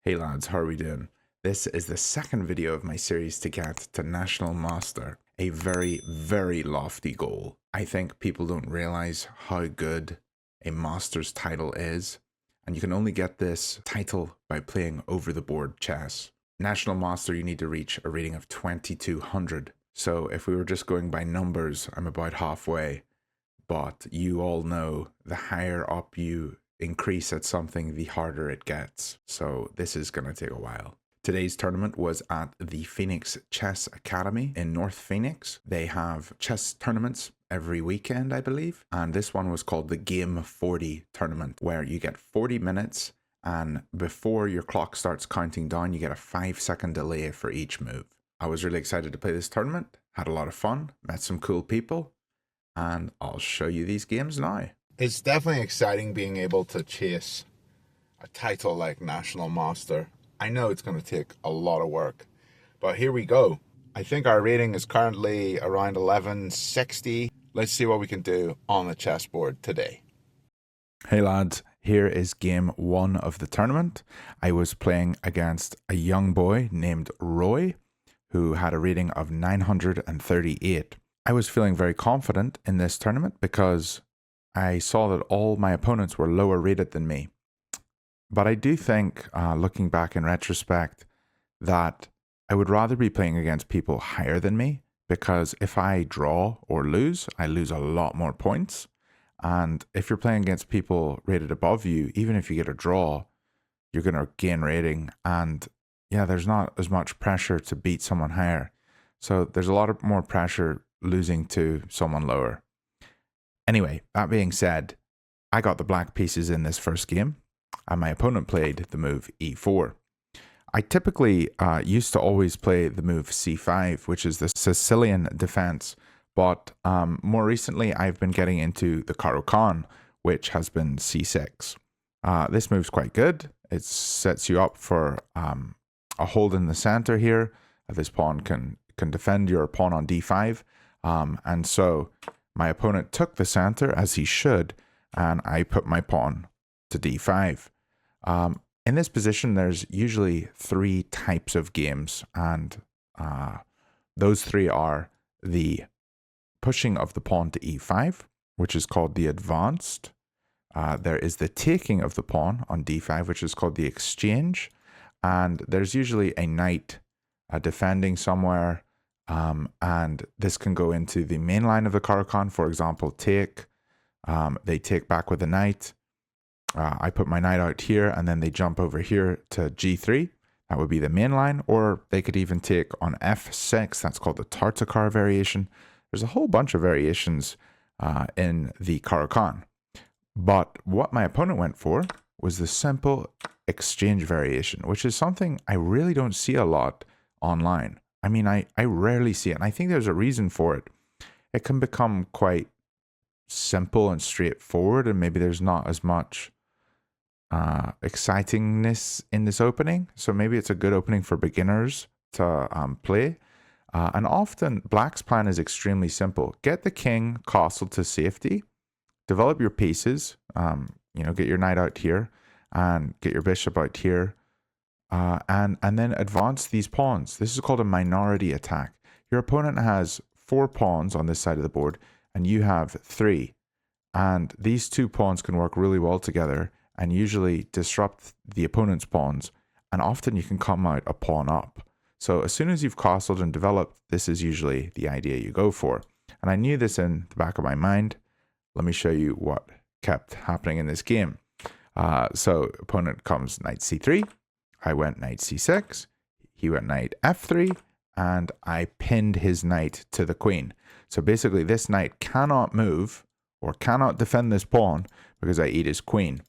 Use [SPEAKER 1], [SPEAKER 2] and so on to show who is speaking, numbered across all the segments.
[SPEAKER 1] Hey lads, how are we doing? This is the second video of my series to get to National Master, a very, very lofty goal. I think people don't realize how good a Master's title is, and you can only get this title by playing over-the-board chess. National Master, you need to reach a rating of 2200. So if we were just going by numbers, I'm about halfway, but you all know the higher up you increase at something, the harder it gets. So this is going to take a while. Today's tournament was at the Phoenix Chess Academy in North Phoenix. They have chess tournaments every weekend, I believe. And this one was called the Game 40 tournament, where you get 40 minutes and before your clock starts counting down, you get a 5-second delay for each move. I was really excited to play this tournament, had a lot of fun, met some cool people, and I'll show you these games now.
[SPEAKER 2] It's definitely exciting being able to chase a title like National Master. I know it's going to take a lot of work, but here we go. I think our rating is currently around 1160. Let's see what we can do on the chessboard today.
[SPEAKER 1] Hey lads, here is game 1 of the tournament. I was playing against a young boy named Roy, who had a rating of 938. I was feeling very confident in this tournament because I saw that all my opponents were lower rated than me. But I do think, looking back in retrospect, that I would rather be playing against people higher than me, because if I draw or lose, I lose a lot more points. And if you're playing against people rated above you, even if you get a draw, you're going to gain rating. And yeah, there's not as much pressure to beat someone higher. So there's a lot more pressure losing to someone lower. Anyway, that being said, I got the black pieces in this first game, and my opponent played the move e4. I typically used to always play the move c5, which is the Sicilian defense, but more recently I've been getting into the Caro-Kann, which has been c6. This move's quite good. It sets you up for a hold in the center here. This pawn can defend your pawn on d5, and so my opponent took the center, as he should, and I put my pawn to d5. In this position, there's usually 3 types of games, and those 3 are the pushing of the pawn to e5, which is called the advanced. There is the taking of the pawn on d5, which is called the exchange, and there's usually a knight defending somewhere. And this can go into the main line of the Caro-Kann, for example, take. They take back with a knight. I put my knight out here, and then they jump over here to g3. That would be the main line, or they could even take on f6. That's called the Tartacar variation. There's a whole bunch of variations in the Caro-Kann. But what my opponent went for was the simple exchange variation, which is something I really don't see a lot online. I mean, I rarely see it, and I think there's a reason for it. It can become quite simple and straightforward, and maybe there's not as much excitingness in this opening. So maybe it's a good opening for beginners to play. And often, Black's plan is extremely simple. Get the king castle to safety, develop your pieces, get your knight out here, and get your bishop out here. And then advance these pawns. This is called a minority attack. Your opponent has 4 pawns on this side of the board, and you have 3. And these 2 pawns can work really well together and usually disrupt the opponent's pawns. And often you can come out a pawn up. So as soon as you've castled and developed, this is usually the idea you go for. And I knew this in the back of my mind. Let me show you what kept happening in this game. So opponent comes knight c3. I went knight c6, he went knight f3, and I pinned his knight to the queen. So basically this knight cannot move or cannot defend this pawn because I eat his queen.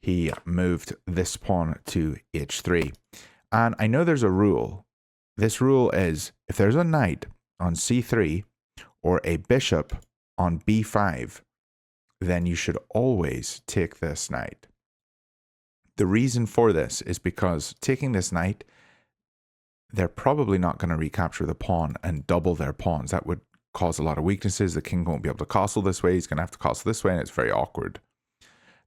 [SPEAKER 1] He moved this pawn to h3. And I know there's a rule. This rule is if there's a knight on c3 or a bishop on b5, then you should always take this knight. The reason for this is because taking this knight, they're probably not going to recapture the pawn and double their pawns. That would cause a lot of weaknesses. The king won't be able to castle this way. He's going to have to castle this way, and it's very awkward.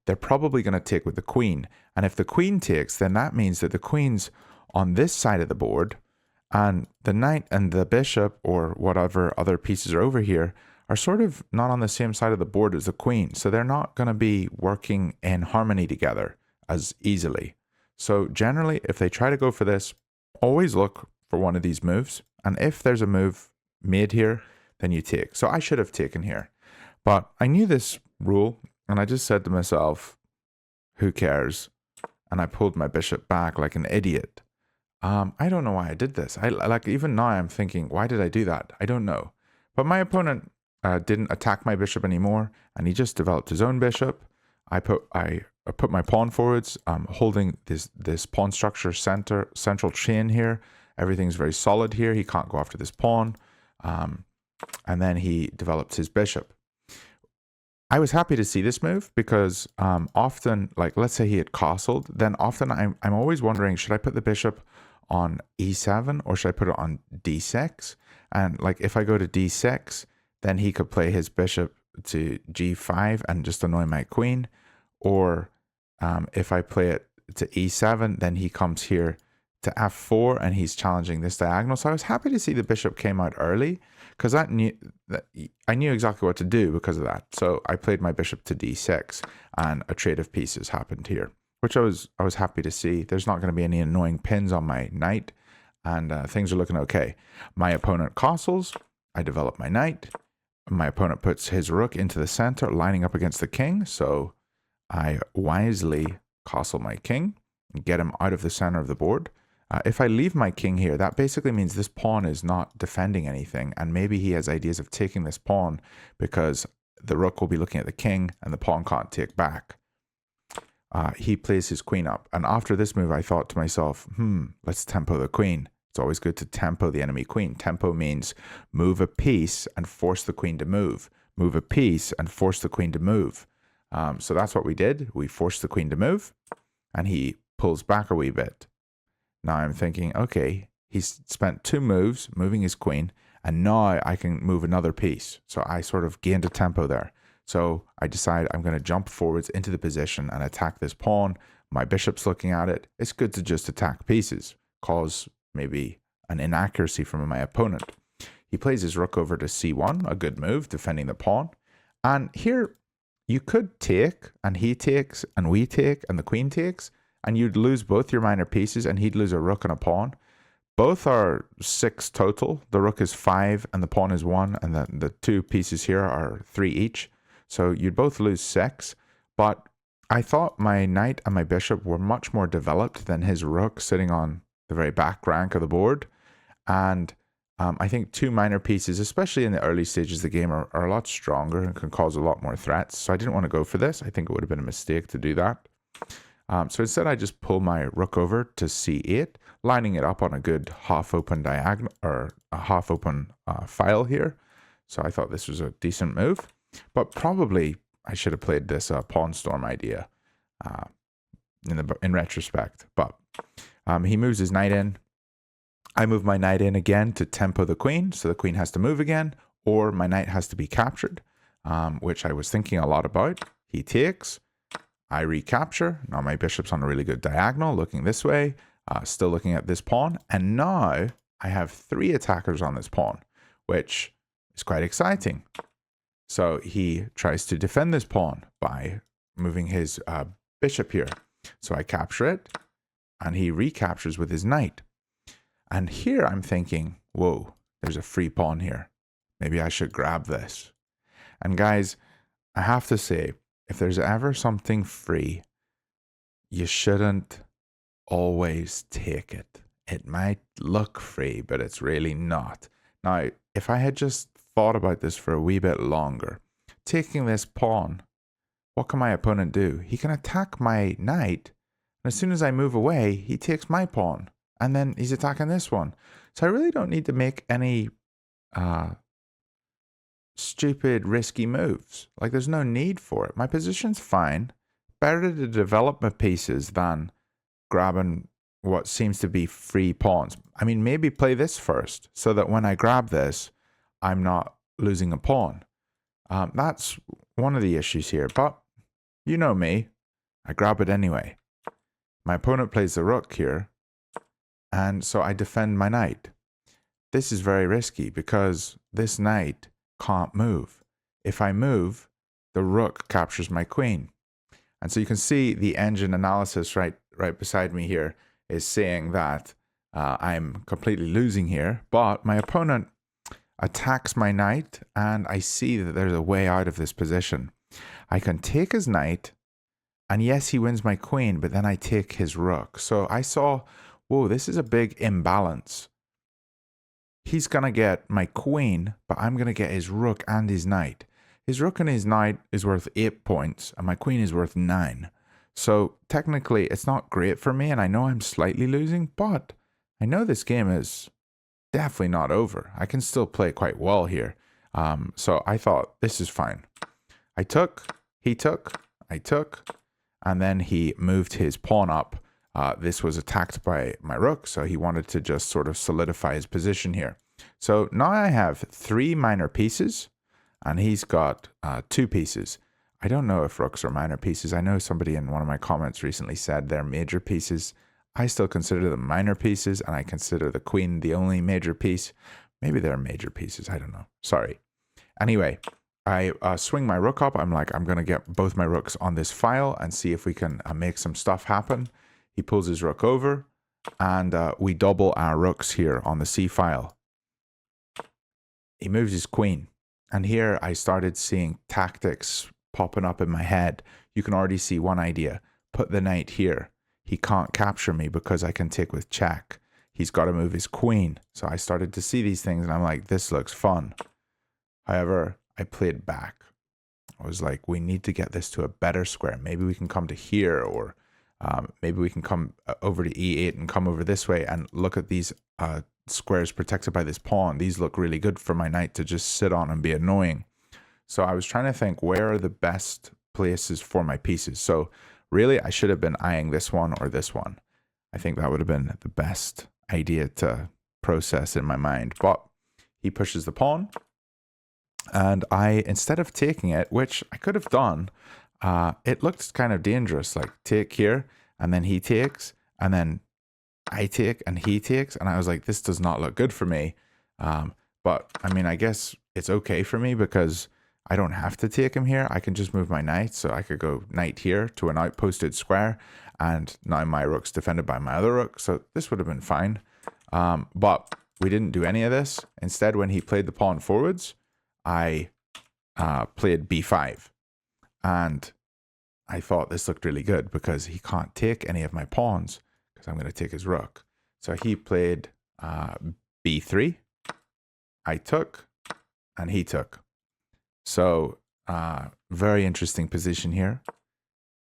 [SPEAKER 1] they're probably going to take with the queen. And if the queen takes, then that means that the queen's on this side of the board, and the knight and the bishop, or whatever other pieces are over here, are sort of not on the same side of the board as the queen. So they're not going to be working in harmony together as easily. So generally, if they try to go for this, always look for one of these moves. And if there's a move made here, then you take. So I should have taken here. But I knew this rule, and I just said to myself, who cares? And I pulled my bishop back like an idiot. I don't know why I did this. Like even now I'm thinking, why did I do that? I don't know. But my opponent didn't attack my bishop anymore, and he just developed his own bishop. I put my pawn forwards, holding this pawn structure central chain here. Everything's very solid here. He can't go after this pawn. And then he developed his bishop. I was happy to see this move because often, like let's say he had castled, then often I'm always wondering, should I put the bishop on e7 or should I put it on d6? And like if I go to d6, then he could play his bishop to g5 and just annoy my queen. Or if I play it to e7, then he comes here to f4 and he's challenging this diagonal. So I was happy to see the bishop came out early because I knew exactly what to do because of that. So I played my bishop to d6 and a trade of pieces happened here, which I was happy to see. There's not going to be any annoying pins on my knight, and things are looking okay. My opponent castles. I develop my knight. My opponent puts his rook into the center, lining up against the king. So I wisely castle my king and get him out of the center of the board. If I leave my king here, that basically means this pawn is not defending anything, and maybe he has ideas of taking this pawn because the rook will be looking at the king and the pawn can't take back. He plays his queen up, and after this move I thought to myself, let's tempo the queen. It's always good to tempo the enemy queen. Tempo means move a piece and force the queen to move. Move a piece and force the queen to move. So that's what we did. We forced the queen to move, and he pulls back a wee bit. Now I'm thinking, okay, he's spent 2 moves moving his queen, and now I can move another piece. So I sort of gained a tempo there. So I decide I'm going to jump forwards into the position and attack this pawn. My bishop's looking at it. It's good to just attack pieces, cause maybe an inaccuracy from my opponent. He plays his rook over to c1, a good move, defending the pawn. And here you could take, and he takes, and we take, and the queen takes, and you'd lose both your minor pieces, and he'd lose a rook and a pawn. Both are 6 total. The rook is 5, and the pawn is 1, and the 2 pieces here are 3 each. So you'd both lose 6. But I thought my knight and my bishop were much more developed than his rook sitting on the very back rank of the board. And I think 2 minor pieces, especially in the early stages of the game, are a lot stronger and can cause a lot more threats. So I didn't want to go for this. I think it would have been a mistake to do that. So instead, I just pull my rook over to c8, lining it up on a good half-open diagonal or a half-open file here. So I thought this was a decent move, but probably I should have played this pawn storm idea in retrospect. But he moves his knight in. I move my knight in again to tempo the queen, so the queen has to move again, or my knight has to be captured, which I was thinking a lot about. He takes. I recapture. Now my bishop's on a really good diagonal, looking this way, still looking at this pawn. And now I have 3 attackers on this pawn, which is quite exciting. So he tries to defend this pawn by moving his bishop here. So I capture it, and he recaptures with his knight. And here I'm thinking, whoa, there's a free pawn here. Maybe I should grab this. And guys, I have to say, if there's ever something free, you shouldn't always take it. It might look free, but it's really not. Now, if I had just thought about this for a wee bit longer, taking this pawn, what can my opponent do? He can attack my knight, and as soon as I move away, he takes my pawn, and then he's attacking this one. So I really don't need to make any stupid, risky moves. Like, there's no need for it. My position's fine. Better to develop my pieces than grabbing what seems to be free pawns. I mean, maybe play this first so that when I grab this, I'm not losing a pawn. That's one of the issues here. But you know me. I grab it anyway. My opponent plays the rook here, and so I defend my knight. This is very risky because this knight can't move. If I move, the rook captures my queen. And so you can see the engine analysis right beside me here is saying that I'm completely losing here, but my opponent attacks my knight, and I see that there's a way out of this position. I can take his knight, and yes, he wins my queen, but then I take his rook. So I saw, whoa, this is a big imbalance. He's going to get my queen, but I'm going to get his rook and his knight. His rook and his knight is worth 8 points, and my queen is worth 9. So technically, it's not great for me, and I know I'm slightly losing, but I know this game is definitely not over. I can still play quite well here. So I thought, this is fine. I took, he took, I took, and then he moved his pawn up. This was attacked by my rook, so he wanted to just sort of solidify his position here. So now I have 3 minor pieces, and he's got 2 pieces. I don't know if rooks are minor pieces. I know somebody in one of my comments recently said they're major pieces. I still consider them minor pieces, and I consider the queen the only major piece. Maybe they're major pieces. I don't know. Sorry. Anyway, I swing my rook up. I'm like, I'm going to get both my rooks on this file and see if we can make some stuff happen. He pulls his rook over, and we double our rooks here on the C file. He moves his queen. And here I started seeing tactics popping up in my head. You can already see one idea. Put the knight here. He can't capture me because I can take with check. He's got to move his queen. So I started to see these things, and I'm like, this looks fun. However, I played back. I was like, we need to get this to a better square. Maybe we can come to here, or maybe we can come over to E8 and come over this way and look at these squares protected by this pawn. These look really good for my knight to just sit on and be annoying. So I was trying to think, where are the best places for my pieces? So really, I should have been eyeing this one or this one. I think that would have been the best idea to process in my mind. But he pushes the pawn, and I, instead of taking it, which I could have done, it looked kind of dangerous, like take here, and then he takes, and then I take, and he takes, and I was like, this does not look good for me. But I mean, I guess it's okay for me because I don't have to take him here. I can just move my knight, so I could go knight here to an outposted square, and now my rook's defended by my other rook, so this would have been fine. But we didn't do any of this. Instead, when he played the pawn forwards, I played b5, and I thought this looked really good because he can't take any of my pawns because I'm going to take his rook. So he played b3, I took, and he took. So very interesting position here.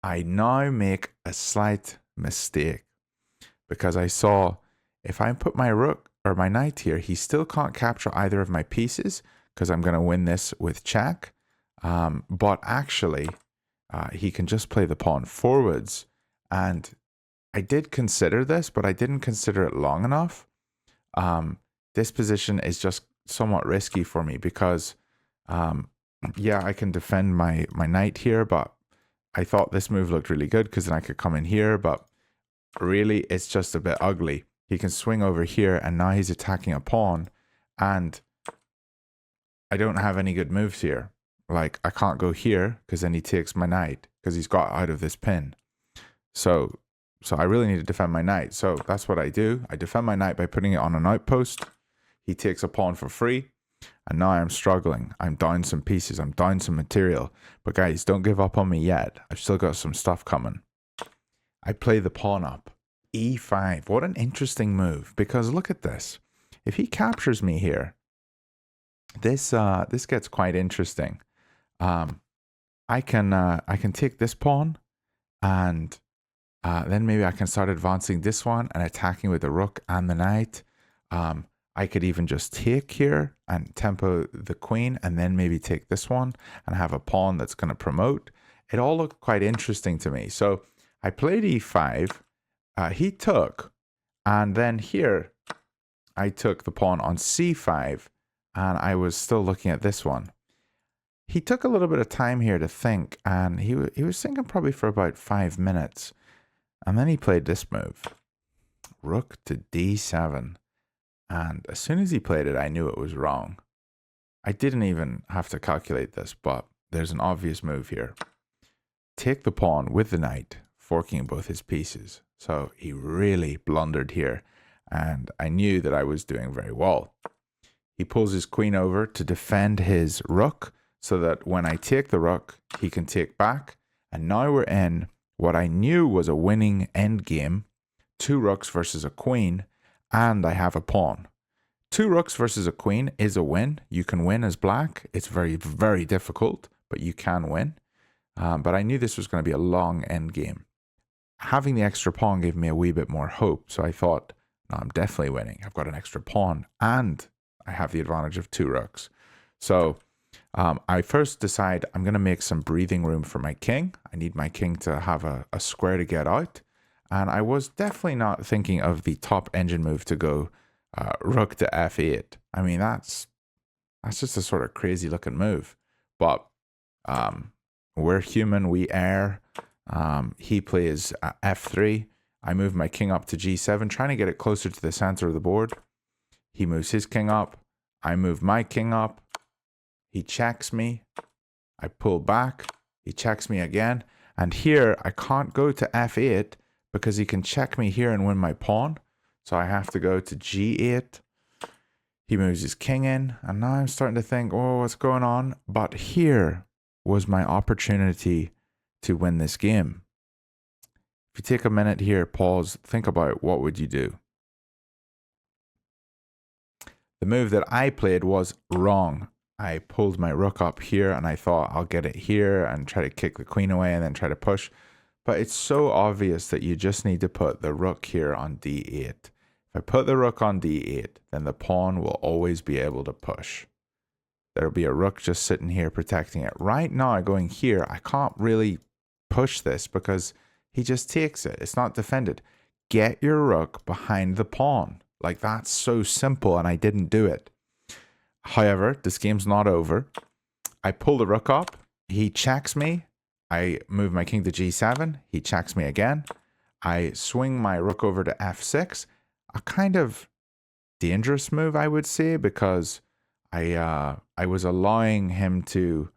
[SPEAKER 1] I now make a slight mistake because I saw if I put my rook or my knight here, he still can't capture either of my pieces because I'm going to win this with check. But actually, he can just play the pawn forwards. And I did consider this, but I didn't consider it long enough. This position is just somewhat risky for me because, yeah, I can defend my knight here, but I thought this move looked really good because then I could come in here, but really it's just a bit ugly. He can swing over here, and now he's attacking a pawn, and I don't have any good moves here. Like, I can't go here because then he takes my knight because he's got out of this pin. So I really need to defend my knight. So that's what I do. I defend my knight by putting it on an outpost. He takes a pawn for free. And now I'm struggling. I'm down some pieces. I'm down some material. But guys, don't give up on me yet. I've still got some stuff coming. I play the pawn up. E5. What an interesting move. Because look at this. If he captures me here, this gets quite interesting. I can take this pawn, and then maybe I can start advancing this one and attacking with the rook and the knight. I could even just take here and tempo the queen, and then maybe take this one and have a pawn that's going to promote. It all looked quite interesting to me. So I played e5. He took, and then here I took the pawn on c5, and I was still looking at this one. He took a little bit of time here to think, and he was thinking probably for about 5 minutes. And then he played this move. Rook to d7. And as soon as he played it, I knew it was wrong. I didn't even have to calculate this, but there's an obvious move here. Take the pawn with the knight, forking both his pieces. So he really blundered here, and I knew that I was doing very well. He pulls his queen over to defend his rook, so that when I take the rook, he can take back. And now we're in what I knew was a winning endgame. 2 rooks versus a queen, and I have a pawn. 2 rooks versus a queen is a win. You can win as black. It's very, very difficult, but you can win. But I knew this was going to be a long endgame. Having the extra pawn gave me a wee bit more hope, so I thought, no, I'm definitely winning. I've got an extra pawn, and I have the advantage of 2 rooks. So I first decide I'm going to make some breathing room for my king. I need my king to have a square to get out. And I was definitely not thinking of the top engine move to go rook to f8. I mean, that's just a sort of crazy looking move. But we're human, we err. He plays f3. I move my king up to g7, trying to get it closer to the center of the board. He moves his king up. I move my king up. He checks me. I pull back. He checks me again. And here, I can't go to f8 because he can check me here and win my pawn. So I have to go to g8. He moves his king in. And now I'm starting to think, oh, what's going on? But here was my opportunity to win this game. If you take a minute here, pause, think about what would you do. The move that I played was wrong. I pulled my rook up here and I thought I'll get it here and try to kick the queen away and then try to push. But it's so obvious that you just need to put the rook here on d8. If I put the rook on d8, then the pawn will always be able to push. There'll be a rook just sitting here protecting it. Right now, going here, I can't really push this because he just takes it. It's not defended. Get your rook behind the pawn. Like, that's so simple, and I didn't do it. However, this game's not over. I pull the rook up. He checks me. I move my king to g7. He checks me again. I swing my rook over to f6. A kind of dangerous move, I would say, because I was allowing him to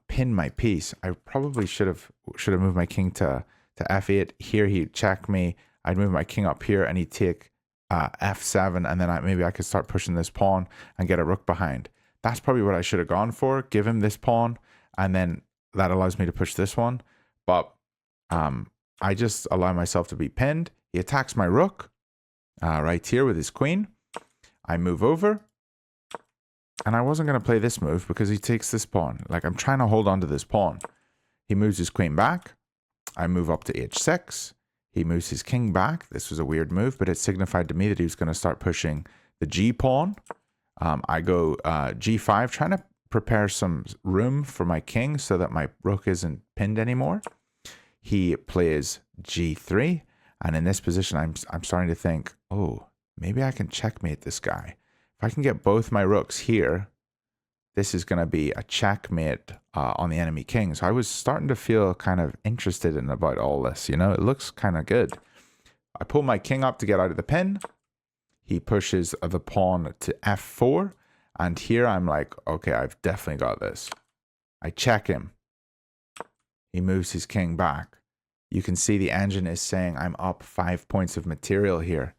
[SPEAKER 1] pin my piece. I probably should have moved my king to f8. Here he checked me. I'd move my king up here, and he'd take f7, and then maybe I could start pushing this pawn and get a rook behind. That's probably what I should have gone for. Give him this pawn, and then that allows me to push this one. But I just allow myself to be pinned. He attacks my rook right here with his queen. I move over, and I wasn't going to play this move because he takes this pawn. Like, I'm trying to hold on to this pawn. He moves his queen back. I move up to h6. He moves his king back. This was a weird move, but it signified to me that he was going to start pushing the g pawn. I go g5, trying to prepare some room for my king so that my rook isn't pinned anymore. He plays g3, and in this position, I'm starting to think, oh, maybe I can checkmate this guy. If I can get both my rooks here, this is going to be a checkmate on the enemy king. So I was starting to feel kind of interested in about all this. You know, it looks kind of good. I pull my king up to get out of the pin. He pushes the pawn to f4. And here I'm like, okay, I've definitely got this. I check him. He moves his king back. You can see the engine is saying I'm up 5 points of material here.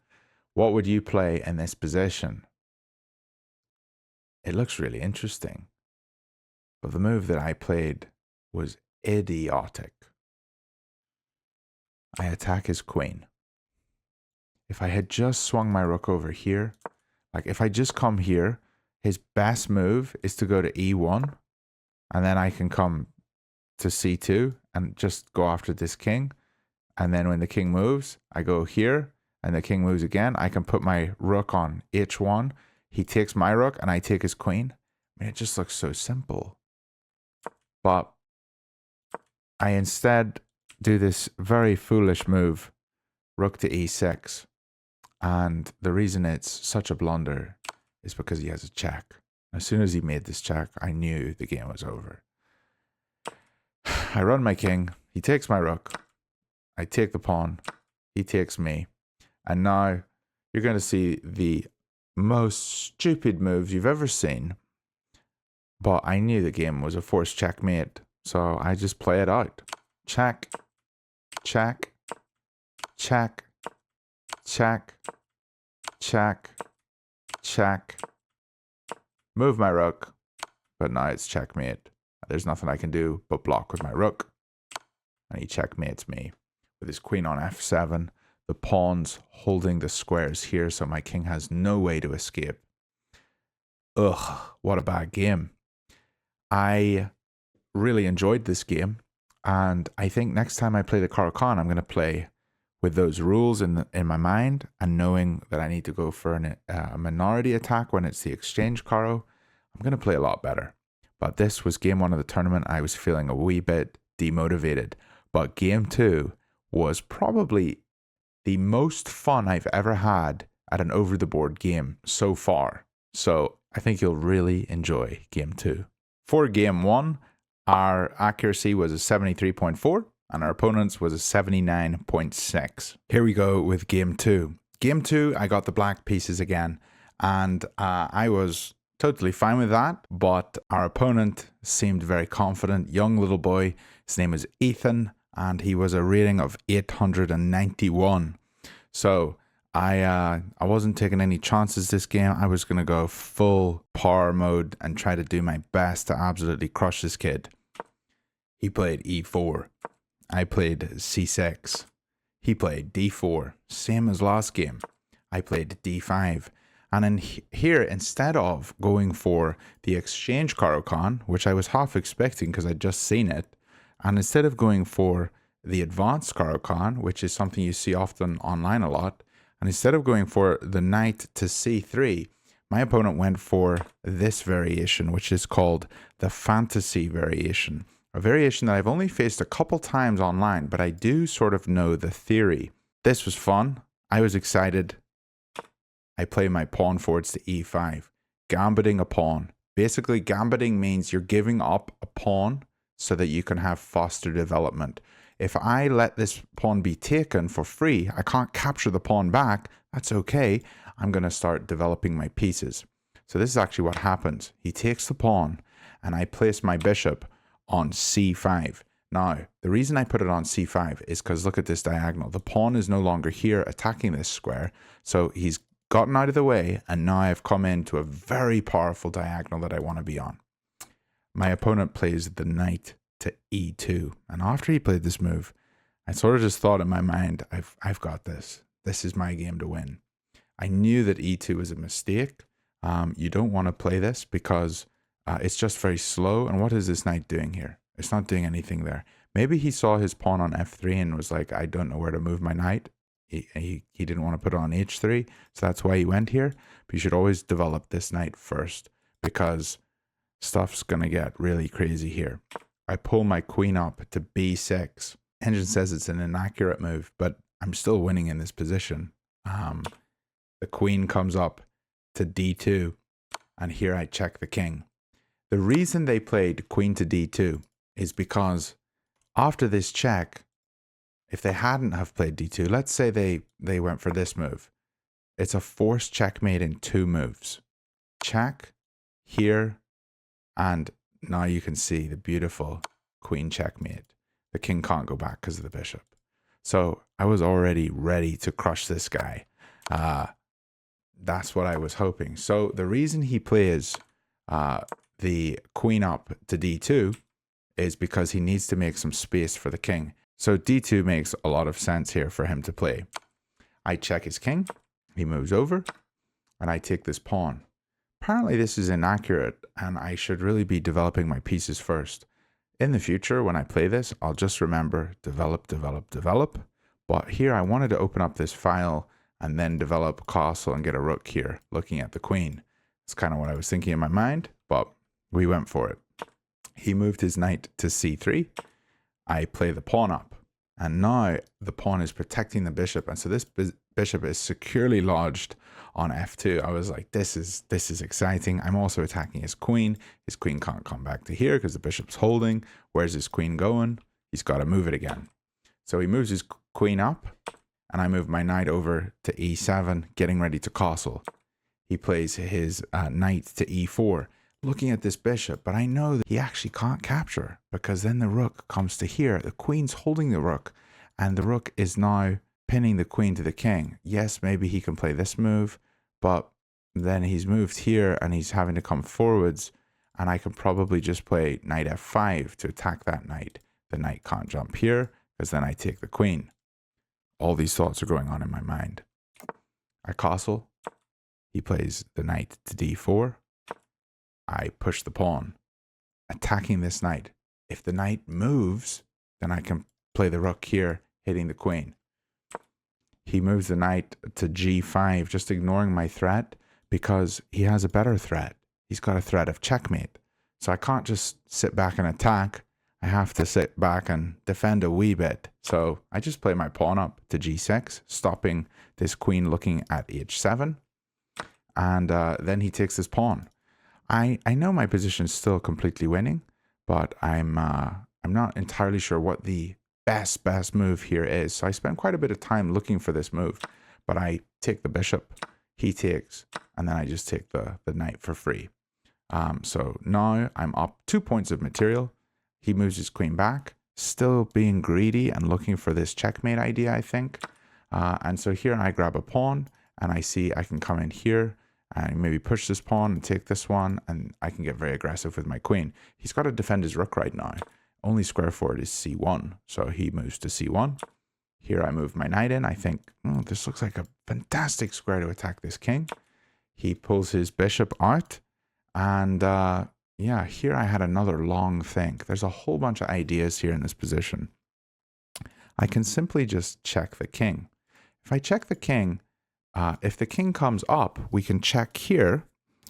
[SPEAKER 1] What would you play in this position? It looks really interesting. But the move that I played was idiotic. I attack his queen. If I had just swung my rook over here, like if I just come here, his best move is to go to e1, and then I can come to c2 and just go after this king. And then when the king moves, I go here, and the king moves again. I can put my rook on h1. He takes my rook, and I take his queen. I mean, it just looks so simple. But I instead do this very foolish move, rook to e6. And the reason it's such a blunder is because he has a check. As soon as he made this check, I knew the game was over. I run my king. He takes my rook. I take the pawn. He takes me. And now you're going to see the most stupid moves you've ever seen. But I knew the game was a forced checkmate. So I just play it out. Check. Check. Check. Check. Check. Check. Move my rook. But now it's checkmate. There's nothing I can do but block with my rook. And he checkmates me with his queen on f7. The pawns holding the squares here, so my king has no way to escape. Ugh, what a bad game. I really enjoyed this game, and I think next time I play the Caro-Kann, I'm going to play with those rules in my mind, and knowing that I need to go for a minority attack when it's the exchange Caro, I'm going to play a lot better. But this was game 1 of the tournament. I was feeling a wee bit demotivated, but game 2 was probably the most fun I've ever had at an over-the-board game so far. So I think you'll really enjoy game 2. For game 1, our accuracy was a 73.4 and our opponent's was a 79.6. Here we go with game 2. Game 2, I got the black pieces again, and I was totally fine with that, but our opponent seemed very confident. Young little boy, his name was Ethan, and he was a rating of 891. So I wasn't taking any chances this game. I was going to go full power mode and try to do my best to absolutely crush this kid. He played e4. I played c6. He played d4. Same as last game. I played d5. And in here, instead of going for the exchange Caro-Kann, which I was half expecting because I'd just seen it, and instead of going for the advanced Caro-Kann, which is something you see often online a lot, and instead of going for the knight to c3, my opponent went for this variation, which is called the fantasy variation. A variation that I've only faced a couple times online, but I do sort of know the theory. This was fun. I was excited. I play my pawn forwards to e5, gambiting a pawn. Basically, gambiting means you're giving up a pawn so that you can have faster development. If I let this pawn be taken for free, I can't capture the pawn back. That's okay. I'm going to start developing my pieces. So this is actually what happens. He takes the pawn and I place my bishop on c5. Now, the reason I put it on c5 is because look at this diagonal. The pawn is no longer here attacking this square. So he's gotten out of the way, and now I've come into a very powerful diagonal that I want to be on. My opponent plays the knight to e2, and after he played this move, I sort of just thought in my mind, I've got this. This is my game to win. I knew that e2 was a mistake. You don't want to play this because it's just very slow. And what is this knight doing here? It's not doing anything there. Maybe he saw his pawn on f3 and was like, I don't know where to move my knight. He didn't want to put it on h3, so that's why he went here. But you should always develop this knight first because stuff's going to get really crazy here. I pull my queen up to b6. Engine says it's an inaccurate move, but I'm still winning in this position. The queen comes up to d2, and here I check the king. The reason they played queen to d2 is because after this check, if they hadn't have played d2, let's say they went for this move. It's a forced checkmate in 2 moves. Check, here, and now you can see the beautiful queen checkmate. The king can't go back because of the bishop. So I was already ready to crush this guy. That's what I was hoping. So the reason he plays the queen up to d2 is because he needs to make some space for the king. So d2 makes a lot of sense here for him to play. I check his king, he moves over, and I take this pawn. Apparently this is inaccurate, and I should really be developing my pieces first. In the future, when I play this, I'll just remember develop, develop, develop. But here I wanted to open up this file and then develop a castle and get a rook here, looking at the queen. That's kind of what I was thinking in my mind, but we went for it. He moved his knight to c3. I play the pawn up, and now the pawn is protecting the bishop, and so this bishop is securely lodged on f2. I was like, this is exciting. I'm also attacking his queen. His queen can't come back to here because the bishop's holding. Where's his queen going? He's got to move it again. So he moves his queen up, and I move my knight over to e7, getting ready to castle. He plays his knight to e4, looking at this bishop, but I know that he actually can't capture because then the rook comes to here. The queen's holding the rook, and the rook is now pinning the queen to the king. Yes, maybe he can play this move, but then he's moved here and he's having to come forwards, and I can probably just play knight f5 to attack that knight. The knight can't jump here because then I take the queen. All these thoughts are going on in my mind. I castle. He plays the knight to d4. I push the pawn, attacking this knight. If the knight moves, then I can play the rook here, hitting the queen. He moves the knight to g5, just ignoring my threat because he has a better threat. He's got a threat of checkmate. So I can't just sit back and attack. I have to sit back and defend a wee bit. So I just play my pawn up to g6, stopping this queen looking at h7. And then he takes his pawn. I know my position is still completely winning, but I'm not entirely sure what the best move here is. So I spent quite a bit of time looking for this move, but I take the bishop, he takes, and then I just take the knight for free. So now I'm up 2 points of material. He moves his queen back, still being greedy and looking for this checkmate idea, I think. And so here I grab a pawn, and I see I can come in here and maybe push this pawn and take this one, and I can get very aggressive with my queen. He's got to defend his rook right now. Only square for it is c1, so he moves to c1. Here I move my knight in. I think, this looks like a fantastic square to attack this king. He pulls his bishop out, and yeah, here I had another long think. There's a whole bunch of ideas here in this position. I can simply just check the king. If I check the king, if the king comes up, we can check here,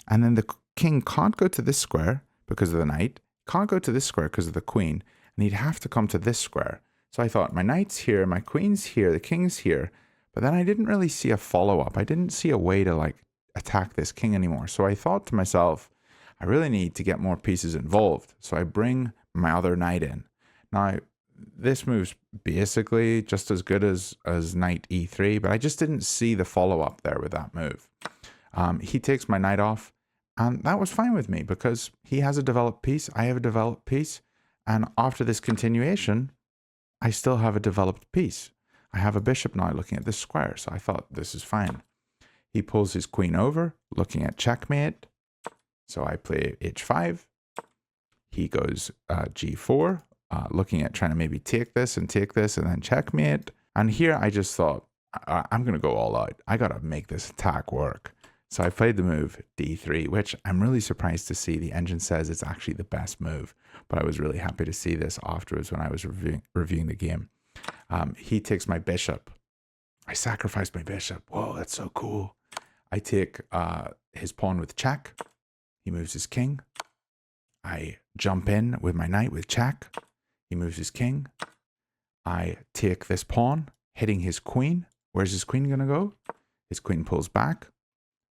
[SPEAKER 1] and then the king can't go to this square because of the knight, can't go to this square because of the queen, and he'd have to come to this square. So I thought, my knight's here, my queen's here, the king's here, but then I didn't really see a follow-up. I didn't see a way to like attack this king anymore. So I thought to myself, I really need to get more pieces involved. So I bring my other knight in. Now, this move's basically just as good as knight e3, but I just didn't see the follow-up there with that move. He takes my knight off, and that was fine with me because he has a developed piece, I have a developed piece, and after this continuation, I still have a developed piece. I have a bishop now looking at this square, so I thought this is fine. He pulls his queen over, looking at checkmate, so I play h5. He goes g4, looking at trying to maybe take this and then checkmate. And here I just thought, I'm going to go all out. I got to make this attack work. So I played the move d3, which I'm really surprised to see. The engine says it's actually the best move, but I was really happy to see this afterwards when I was reviewing the game. He takes my bishop. I sacrificed my bishop. Whoa, that's so cool. I take his pawn with check. He moves his king. I jump in with my knight with check. He moves his king. I take this pawn, hitting his queen. Where's his queen going to go? His queen pulls back.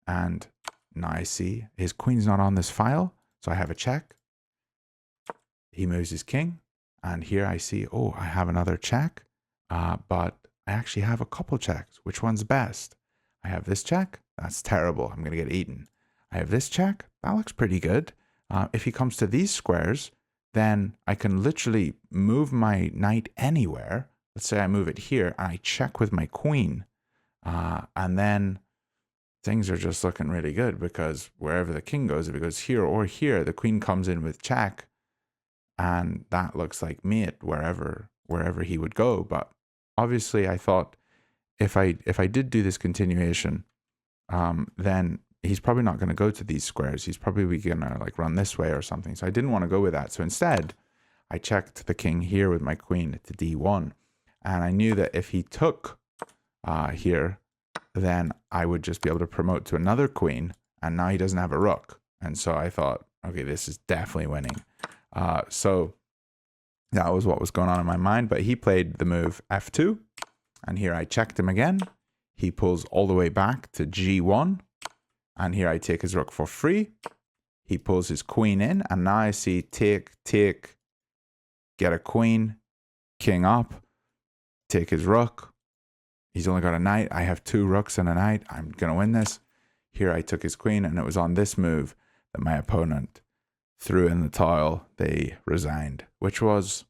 [SPEAKER 1] And now I see his queen's not on this file. So I have a check. He moves his king. And here I see, oh, I have another check. But I actually have a couple checks. Which one's best? I have this check. That's terrible. I'm going to get eaten. I have this check. That looks pretty good. If he comes to these squares, then I can literally move my knight anywhere. Let's say I move it here and I check with my queen. And then things are just looking really good because wherever the king goes, if it goes here or here, the queen comes in with check. And that looks like mate wherever he would go. But obviously I thought if I did do this continuation, then he's probably not going to go to these squares. He's probably going to like run this way or something. So I didn't want to go with that. So instead, I checked the king here with my queen to d1. And I knew that if he took here, then I would just be able to promote to another queen. And now he doesn't have a rook. And so I thought, okay, this is definitely winning. So that was what was going on in my mind. But he played the move f2. And here I checked him again. He pulls all the way back to g1. And here I take his rook for free. He pulls his queen in, and now I see take, get a queen, king up, take his rook. He's only got a knight. I have 2 rooks and a knight. I'm going to win this. Here I took his queen, and it was on this move that my opponent threw in the towel. They resigned, which was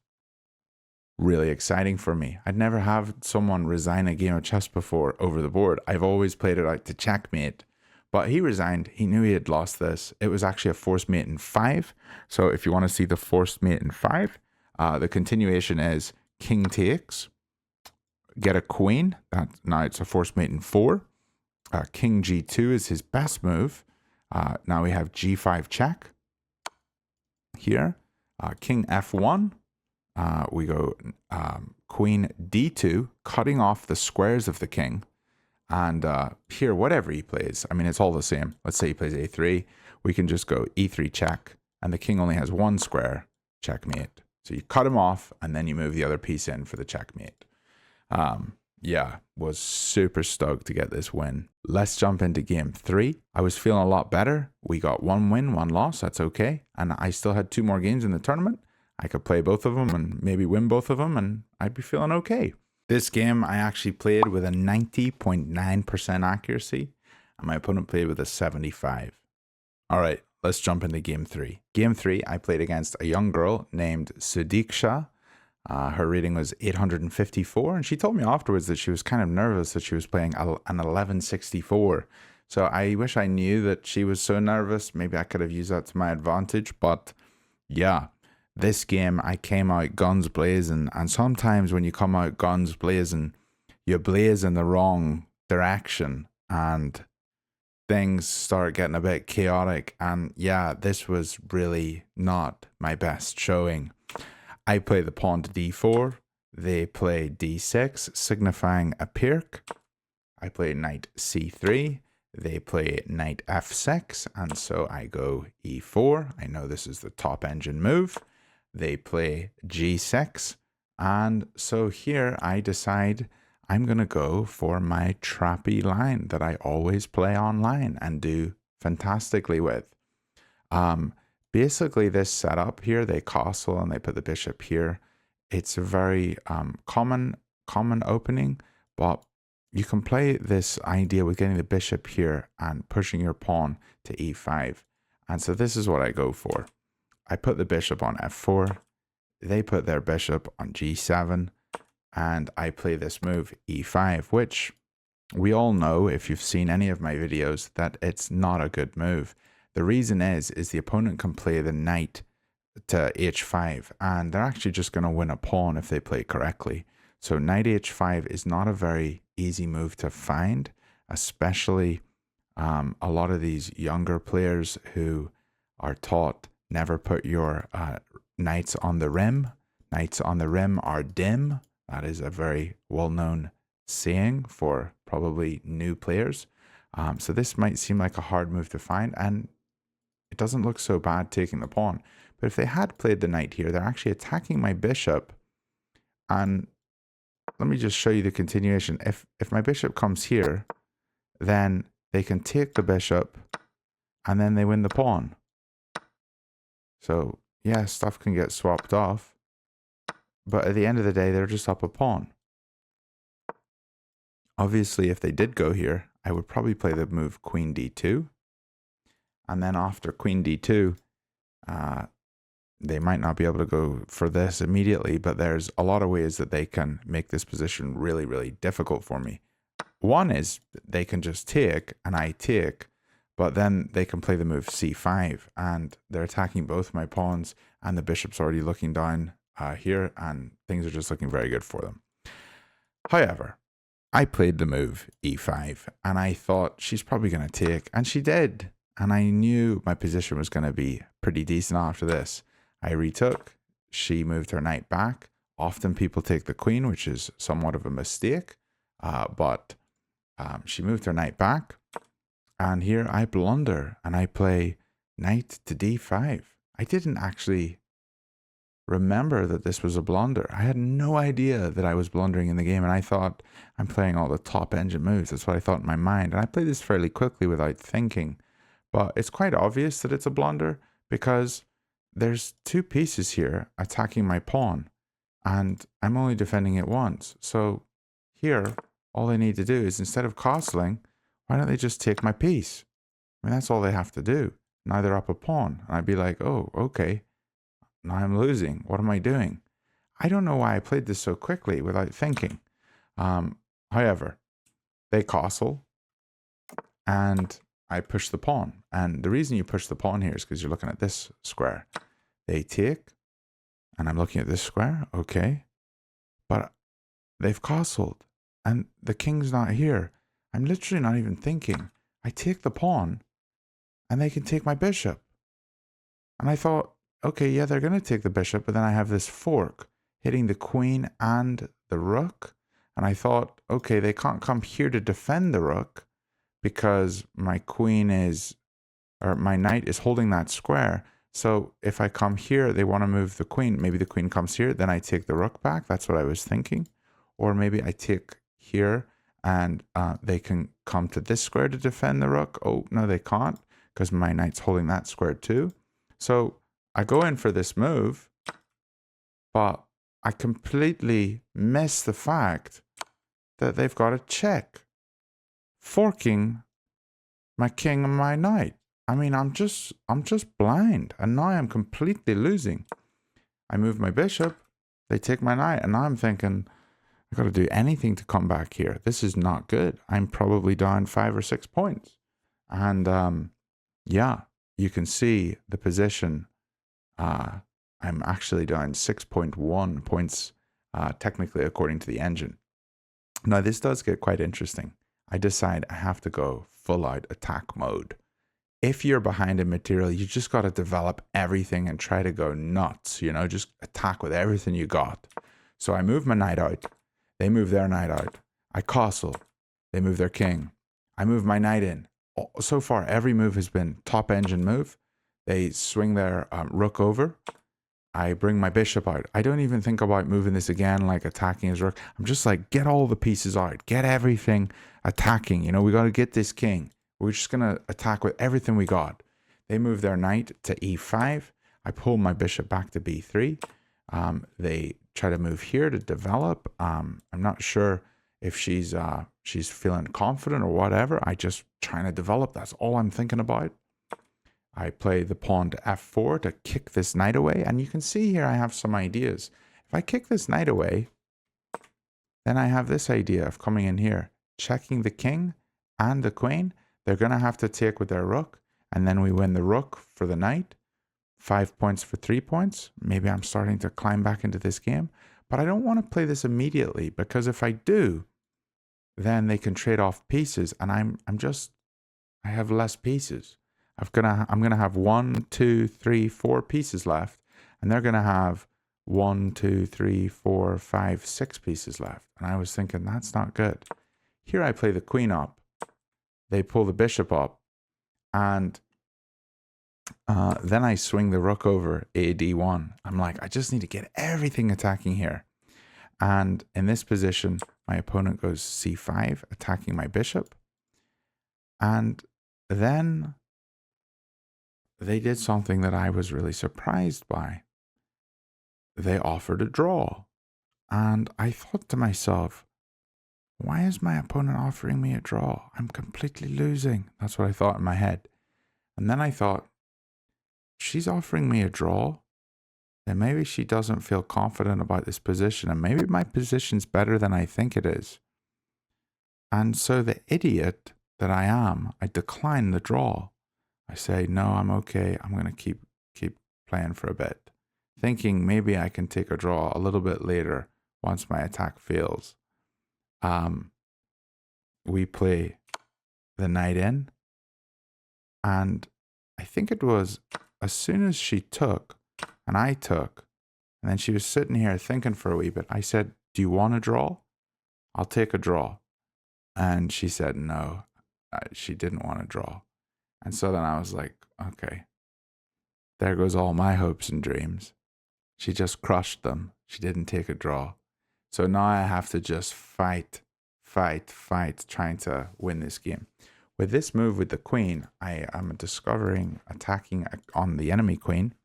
[SPEAKER 1] really exciting for me. I'd never had someone resign a game of chess before over the board. I've always played it out to checkmate. But he resigned. He knew he had lost this. It was actually a forced mate in 5. So if you want to see the forced mate in 5, the continuation is king takes, get a queen. Now it's a forced mate in 4. King g2 is his best move. Now we have g5 check. Here, king f1. We go queen d2, cutting off the squares of the king. And here, whatever he plays, I mean, it's all the same. Let's say he plays a3. We can just go e3 check, and the king only has 1 square, checkmate. So you cut him off, and then you move the other piece in for the checkmate. Yeah, was super stoked to get this win. Let's jump into game 3. I was feeling a lot better. We got 1 win, 1 loss. That's okay. And I still had 2 more games in the tournament. I could play both of them and maybe win both of them, and I'd be feeling okay. This game I actually played with a 90.9% accuracy, and my opponent played with a 75. All right, let's jump into game 3. Game 3, I played against a young girl named Sudiksha. Her rating was 854, and she told me afterwards that she was kind of nervous that she was playing an 1164. So I wish I knew that she was so nervous. Maybe I could have used that to my advantage, but yeah. This game, I came out guns blazing, and sometimes when you come out guns blazing, you blaze in the wrong direction, and things start getting a bit chaotic, and yeah, this was really not my best showing. I play the pawn to d4, they play d6, signifying a pirk. I play knight c3, they play knight f6, and so I go e4. I know this is the top engine move. They play g6, and so here I decide I'm going to go for my trappy line that I always play online and do fantastically with. Basically this setup here, they castle and they put the bishop here. It's a very common opening, but you can play this idea with getting the bishop here and pushing your pawn to e5. And so this is what I go for. I put the bishop on f4, they put their bishop on g7, and I play this move e5, which we all know, if you've seen any of my videos, that it's not a good move. The reason is the opponent can play the knight to h5, and they're actually just going to win a pawn if they play correctly. So knight h5 is not a very easy move to find, especially a lot of these younger players who are taught never put your knights on the rim. Knights on the rim are dim. That is a very well-known saying for probably new players. So this might seem like a hard move to find, and it doesn't look so bad taking the pawn. But if they had played the knight here, they're actually attacking my bishop. And let me just show you the continuation. If my bishop comes here, then they can take the bishop, and then they win the pawn. So, yeah, stuff can get swapped off. But at the end of the day, they're just up a pawn. Obviously, if they did go here, I would probably play the move queen d2. And then after queen d2, they might not be able to go for this immediately, but there's a lot of ways that they can make this position really, really difficult for me. One is they can just take, and I take, but then they can play the move c5, and they're attacking both my pawns, and the bishop's already looking down here, and things are just looking very good for them. However, I played the move e5, and I thought she's probably going to take, and she did. And I knew my position was going to be pretty decent after this. I retook, she moved her knight back. Often people take the queen, which is somewhat of a mistake, but she moved her knight back. And here I blunder and I play knight to d5. I didn't actually remember that this was a blunder. I had no idea that I was blundering in the game, and I thought I'm playing all the top engine moves. That's what I thought in my mind. And I played this fairly quickly without thinking. But it's quite obvious that it's a blunder because there's two pieces here attacking my pawn, and I'm only defending it once. So here, all they need to do is, instead of castling, why don't they just take my piece? I mean, that's all they have to do. Now they're up a pawn. And I'd be like, oh, okay. Now I'm losing. What am I doing? I don't know why I played this so quickly without thinking. However, they castle, and I push the pawn. And the reason you push the pawn here is because you're looking at this square. They take, and I'm looking at this square. Okay. But they've castled, and the king's not here. I'm literally not even thinking. I take the pawn, and they can take my bishop. And I thought, okay, yeah, they're going to take the bishop, but then I have this fork hitting the queen and the rook. And I thought, okay, they can't come here to defend the rook because my queen is, or my knight is holding that square. So if I come here, they want to move the queen. Maybe the queen comes here, then I take the rook back. That's what I was thinking. Or maybe I take here and they can come to this square to defend the rook. Oh, no, they can't because my knight's holding that square too. So I go in for this move, but I completely miss the fact that they've got a check, forking my king and my knight. I mean, I'm just blind, and now I'm completely losing. I move my bishop, they take my knight, and now I'm thinking, I've got to do anything to come back here. This is not good. I'm probably down 5 or 6 points. And yeah, you can see the position. I'm actually down 6.1 points, technically, according to the engine. Now, this does get quite interesting. I decide I have to go full out attack mode. If you're behind in material, you just got to develop everything and try to go nuts, you know, just attack with everything you got. So I move my knight out. They move their knight out. I castle. They move their king. I move my knight in. So far, every move has been top engine move. They swing their rook over. I bring my bishop out. I don't even think about moving this again, like attacking his rook. I'm just like, get all the pieces out. Get everything attacking. You know, we got to get this king. We're just going to attack with everything we got. They move their knight to e5. I pull my bishop back to b3. They try to move here to develop. I'm not sure if she's feeling confident or whatever. I just trying to develop. That's all I'm thinking about. I play the pawn to f4 to kick this knight away. And you can see here I have some ideas. If I kick this knight away, then I have this idea of coming in here, checking the king and the queen. They're going to have to take with their rook. And then we win the rook for the knight. 5 points for 3 points. Maybe I'm starting to climb back into this game. But I don't want to play this immediately, because if I do, then they can trade off pieces. And I have less pieces. I'm gonna have 1, 2, 3, 4 pieces left, and they're gonna have 1, 2, 3, 4, 5, 6 pieces left. And I was thinking, that's not good. Here I play the queen up. They pull the bishop up, and then I swing the rook over ad1. I'm like, I just need to get everything attacking here. And in this position, my opponent goes c5, attacking my bishop. And then they did something that I was really surprised by. They offered a draw. And I thought to myself, why is my opponent offering me a draw? I'm completely losing. That's what I thought in my head. And then I thought, she's offering me a draw, then maybe she doesn't feel confident about this position, and maybe my position's better than I think it is. And so the idiot that I am, I decline the draw. I say, no, I'm okay. I'm going to keep playing for a bit, thinking maybe I can take a draw a little bit later once my attack fails. We play the knight in, and I think it was as soon as she took and I took, and then she was sitting here thinking for a wee bit, I said, do you want a draw? I'll take a draw. And she said no, she didn't want to draw. And so then I was like, okay, there goes all my hopes and dreams. She just crushed them. She didn't take a draw. So now I have to just fight, trying to win this game. With this move with the queen, I am discovering attacking on the enemy queen.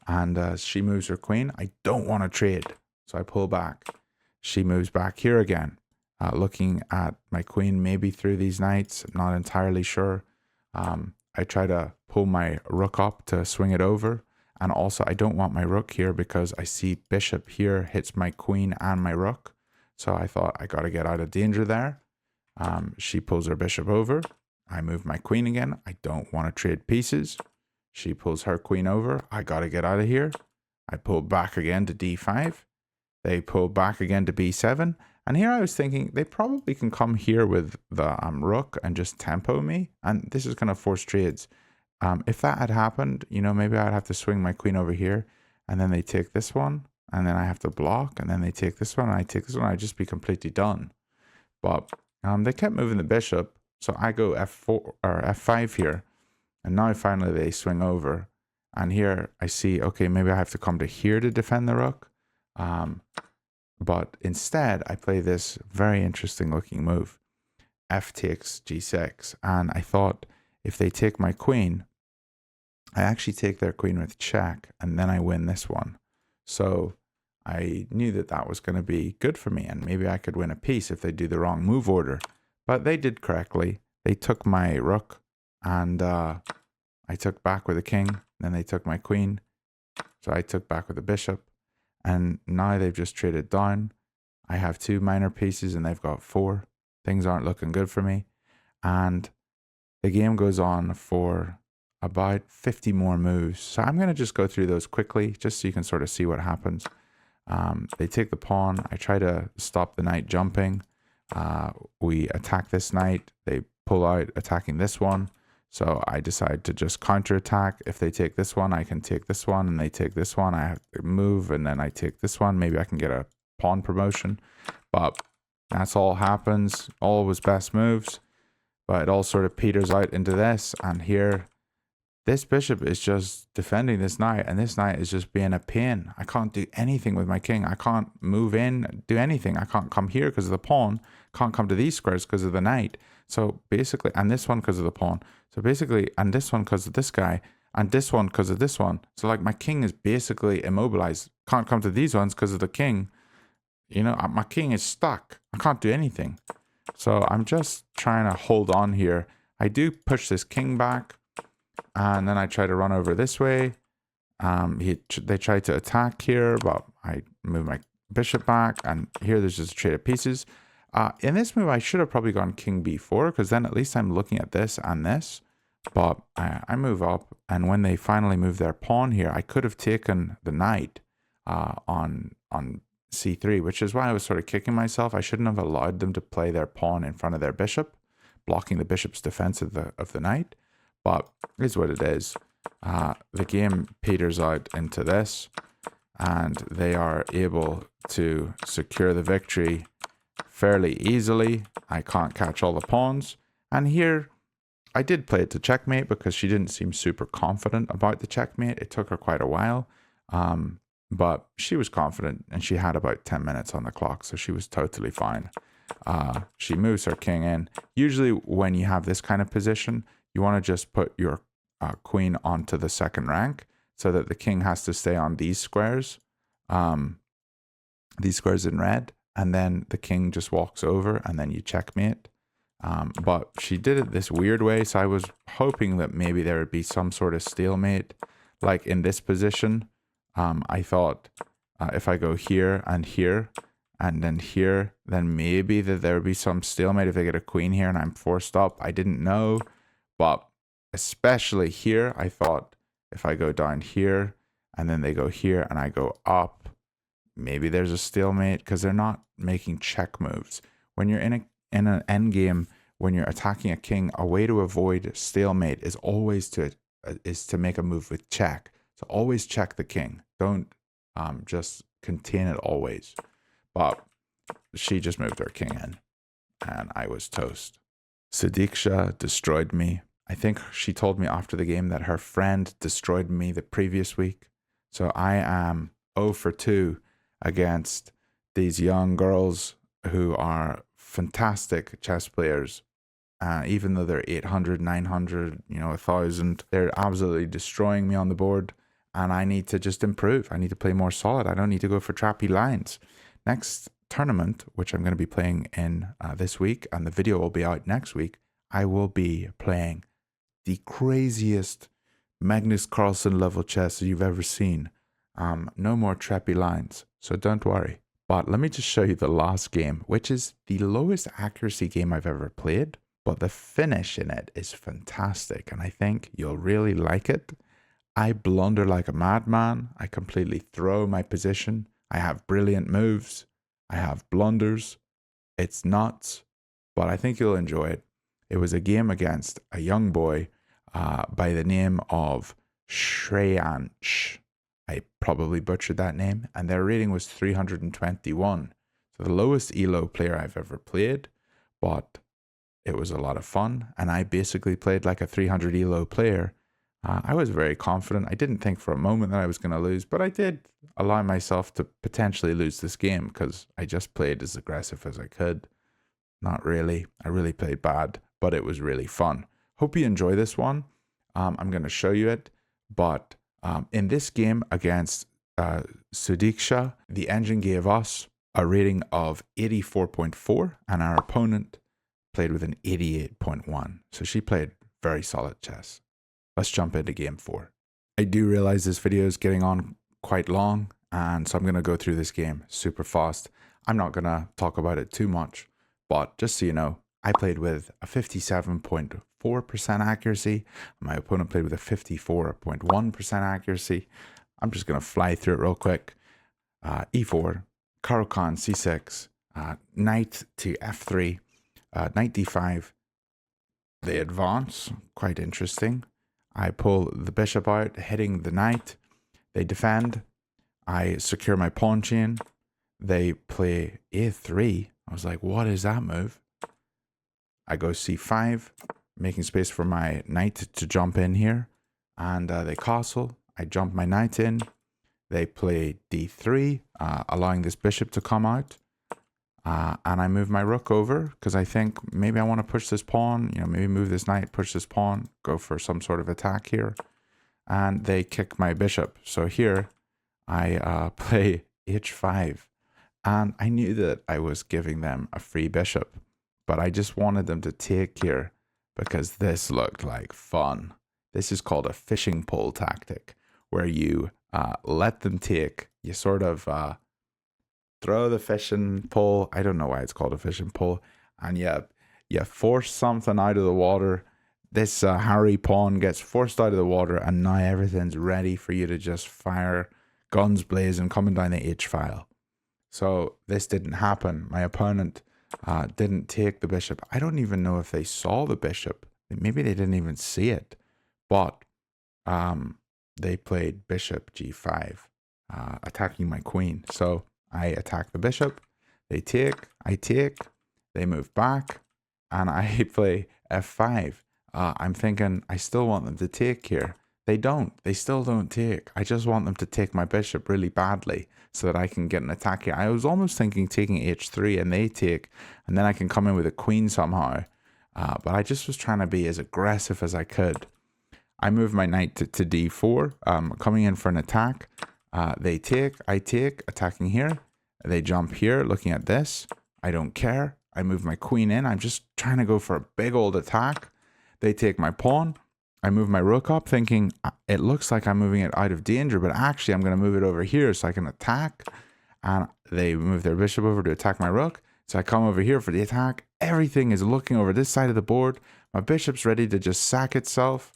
[SPEAKER 1] And she moves her queen. I don't want to trade, so I pull back. She moves back here again, looking at my queen maybe through these knights. Not entirely sure. I try to pull my rook up to swing it over. And also, I don't want my rook here because I see bishop here hits my queen and my rook. So I thought I got to get out of danger there. She pulls her bishop over. I move my queen again. I don't want to trade pieces. She pulls her queen over. I got to get out of here. I pull back again to d5. They pull back again to b7. And here I was thinking they probably can come here with the rook and just tempo me. And this is going to force trades. If that had happened, you know, maybe I'd have to swing my queen over here. And then they take this one. And then I have to block. And then they take this one. And I take this one. I'd just be completely done. But they kept moving the bishop. So I go f4 or f5 here. And now finally they swing over. And here I see, okay, maybe I have to come to here to defend the rook. But instead, I play this very interesting looking move. F takes g6. And I thought if they take my queen, I actually take their queen with check. And then I win this one. So I knew that that was going to be good for me. And maybe I could win a piece if they do the wrong move order. But they did correctly. They took my rook. And I took back with the king. Then they took my queen. So I took back with the bishop. And now they've just traded down. I have 2 minor pieces and they've got 4. Things aren't looking good for me. And the game goes on for about 50 more moves. So I'm going to just go through those quickly just so you can sort of see what happens. They take the pawn. I try to stop the knight jumping. We attack this knight. They pull out attacking this one. So I decide to just counterattack. If they take this one, I can take this one, and they take this one. I have to move, and then I take this one. Maybe I can get a pawn promotion. But that's all happens. All was best moves. But it all sort of peters out into this. And here, this bishop is just defending this knight, and this knight is just being a pain. I can't do anything with my king. I can't move in, do anything. I can't come here because of the pawn. Can't come to these squares because of the knight. So basically, and this one because of the pawn. So basically, and this one because of this guy, and this one because of this one. So like my king is basically immobilized. Can't come to these ones because of the king. You know, my king is stuck. I can't do anything. So I'm just trying to hold on here. I do push this king back. And then I try to run over this way. They try to attack here, but I move my bishop back. And here there's just a trade of pieces. In this move, I should have probably gone king b4, because then at least I'm looking at this and this. But I move up, and when they finally move their pawn here, I could have taken the knight on c3, which is why I was sort of kicking myself. I shouldn't have allowed them to play their pawn in front of their bishop, blocking the bishop's defense of the knight. But it is what it is. The game peters out into this, and they are able to secure the victory fairly easily. I can't catch all the pawns. And here, I did play it to checkmate because she didn't seem super confident about the checkmate. It took her quite a while. But she was confident, and she had about 10 minutes on the clock, so she was totally fine. She moves her king in. Usually when you have this kind of position, you want to just put your queen onto the second rank so that the king has to stay on these squares in red, and then the king just walks over, and then you checkmate. But she did it this weird way, so I was hoping that maybe there would be some sort of stalemate. Like in this position, I thought if I go here, and then here, then maybe that there would be some stalemate if they get a queen here and I'm forced up. I didn't know. But especially here, I thought if I go down here and then they go here and I go up, maybe there's a stalemate because they're not making check moves. When you're in an end game, when you're attacking a king, a way to avoid stalemate is always to make a move with check. So always check the king. Don't just contain it always. But she just moved her king in, and I was toast. Sadiksha destroyed me. I think she told me after the game that her friend destroyed me the previous week. So I am 0 for 2 against these young girls who are fantastic chess players. Even though they're 800, 900, 1,000, they're absolutely destroying me on the board. And I need to just improve. I need to play more solid. I don't need to go for trappy lines. Next tournament, which I'm going to be playing in this week, and the video will be out next week, I will be playing the craziest Magnus Carlsen level chess you've ever seen. No more trappy lines, so don't worry. But let me just show you the last game, which is the lowest accuracy game I've ever played. But the finish in it is fantastic, and I think you'll really like it. I blunder like a madman. I completely throw my position. I have brilliant moves. I have blunders. It's nuts, but I think you'll enjoy it. It was a game against a young boy by the name of Shreyansh. I probably butchered that name, and their rating was 321. So the lowest ELO player I've ever played, but it was a lot of fun, and I basically played like a 300 ELO player. I was very confident. I didn't think for a moment that I was going to lose, but I did allow myself to potentially lose this game because I just played as aggressive as I could. Not really. I really played bad, but it was really fun. Hope you enjoy this one. I'm going to show you it, but in this game against Sudiksha, the engine gave us a rating of 84.4, and our opponent played with an 88.1. So she played very solid chess. Let's jump into game 4. I do realize this video is getting on quite long, and so I'm going to go through this game super fast. I'm not going to talk about it too much, but just so you know, I played with a 57.4% accuracy. My opponent played with a 54.1% accuracy. I'm just going to fly through it real quick. E4, Caro-Kann, C6, knight to F3, knight D5. They advance, quite interesting. I pull the bishop out, hitting the knight. They defend. I secure my pawn chain. They play A3. I was like, what is that move? I go C5, making space for my knight to jump in here. And they castle. I jump my knight in. They play D3, allowing this bishop to come out. And I move my rook over because I think maybe I want to push this pawn, maybe move this knight, push this pawn, go for some sort of attack here. And they kick my bishop. So here I play H5. And I knew that I was giving them a free bishop, but I just wanted them to take here because this looked like fun. This is called a fishing pole tactic, where you let them take, you sort of throw the fishing pole. I don't know why it's called a fishing pole. And you force something out of the water. This Harry pawn gets forced out of the water, and now everything's ready for you to just fire guns blazing coming down the H file. So this didn't happen. My opponent didn't take the bishop. I don't even know if they saw the bishop. Maybe they didn't even see it. But they played bishop G5, attacking my queen. So I attack the bishop, they take, I take, they move back, and I play F5. I'm thinking I still want them to take here. They don't. They still don't take. I just want them to take my bishop really badly so that I can get an attack here. I was almost thinking taking H3 and they take, and then I can come in with a queen somehow. But I just was trying to be as aggressive as I could. I move my knight to D4, coming in for an attack. They take, I take, attacking here. They jump here, looking at this. I don't care. I move my queen in. I'm just trying to go for a big old attack. They take my pawn. I move my rook up, thinking it looks like I'm moving it out of danger, but actually I'm going to move it over here so I can attack. And they move their bishop over to attack my rook. So I come over here for the attack. Everything is looking over this side of the board. My bishop's ready to just sack itself.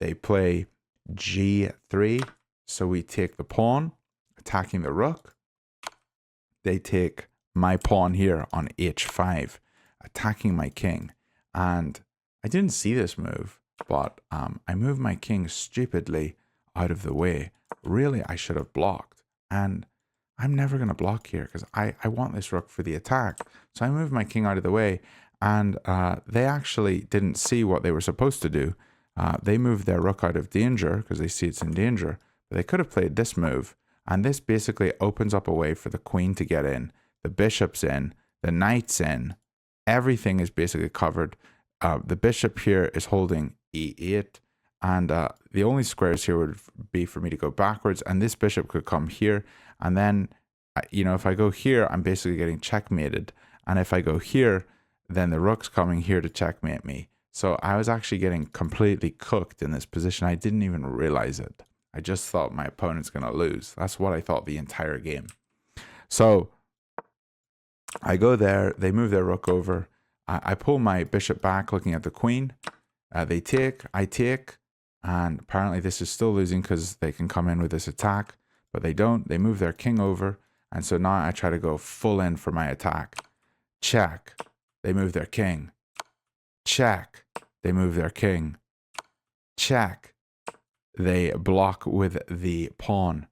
[SPEAKER 1] They play G3. So we take the pawn, attacking the rook. They take my pawn here on H5, attacking my king. And I didn't see this move, but I moved my king stupidly out of the way. Really, I should have blocked. And I'm never going to block here because I want this rook for the attack. So I moved my king out of the way, and they actually didn't see what they were supposed to do. They moved their rook out of danger because they see it's in danger. But they could have played this move And this basically opens up a way for the queen to get in. The bishop's in. The knight's in. Everything is basically covered. The bishop here is holding e8. And the only squares here would be for me to go backwards. And this bishop could come here. And then, you know, if I go here, I'm basically getting checkmated. And if I go here, then the rook's coming here to checkmate me. So I was actually getting completely cooked in this position. I didn't even realize it. I just thought my opponent's going to lose. That's what I thought the entire game. So I go there. They move their rook over. I pull my bishop back looking at the queen. They take. I take. And apparently this is still losing because they can come in with this attack. But they don't. They move their king over. And so now I try to go full in for my attack. Check. They move their king. Check. They move their king. Check. They block with the pawn.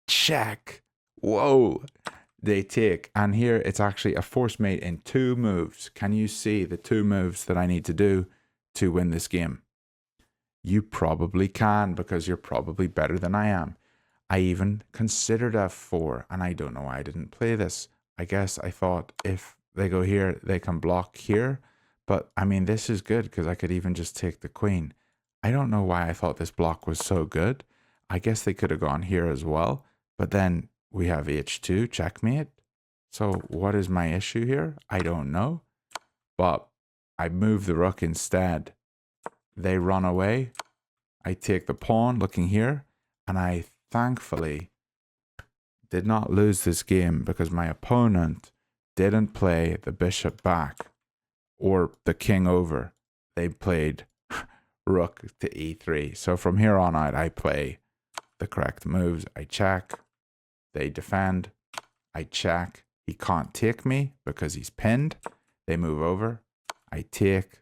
[SPEAKER 1] Check. Whoa. They take. And here it's actually a force mate in 2 moves. Can you see the 2 moves that I need to do to win this game? You probably can, because you're probably better than I am. I even considered f4, and I don't know why I didn't play this. I guess I thought if they go here, they can block here. But I mean, this is good because I could even just take the queen. I don't know why I thought this block was so good. I guess they could have gone here as well. But then we have h2, checkmate. So what is my issue here? I don't know. But I move the rook instead. They run away. I take the pawn looking here. And I thankfully did not lose this game because my opponent didn't play the bishop back or the king over. They played rook to e3. So from here on out, I play the correct moves. I check. They defend. I check. He can't take me because he's pinned. They move over. I take.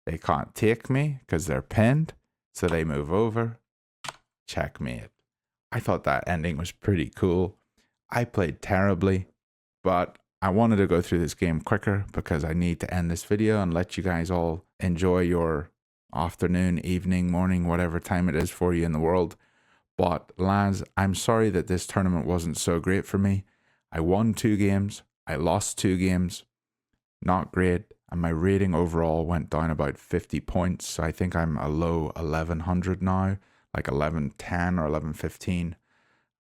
[SPEAKER 1] They can't take me because they're pinned. So they move over. Checkmate. I thought that ending was pretty cool. I played terribly, but I wanted to go through this game quicker because I need to end this video and let you guys all enjoy your afternoon, evening, morning, whatever time it is for you in the world. But lads, I'm sorry that this tournament wasn't so great for me. I won 2 games. I lost 2 games. Not great. And my rating overall went down about 50 points. So I think I'm a low 1100 now, like 1110 or 1115.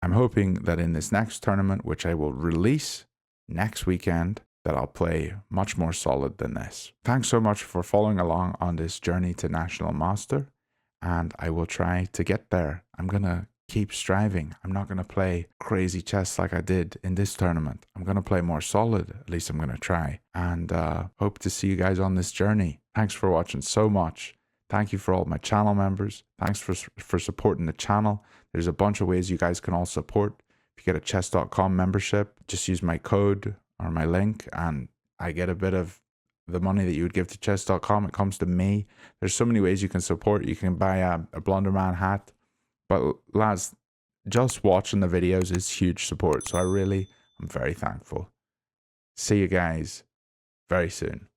[SPEAKER 1] I'm hoping that in this next tournament, which I will release next weekend, that I'll play much more solid than this. Thanks so much for following along on this journey to National Master, and I will try to get there. I'm going to keep striving. I'm not going to play crazy chess like I did in this tournament. I'm going to play more solid. At least I'm going to try, and hope to see you guys on this journey. Thanks for watching so much. Thank you for all my channel members. Thanks for supporting the channel. There's a bunch of ways you guys can all support. If you get a chess.com membership, just use my code or my link and I get a bit of the money that you would give to chess.com. It comes to me. There's so many ways you can support. You can buy a Blunderman hat. But lads, just watching the videos is huge support. So I'm very thankful. See you guys very soon.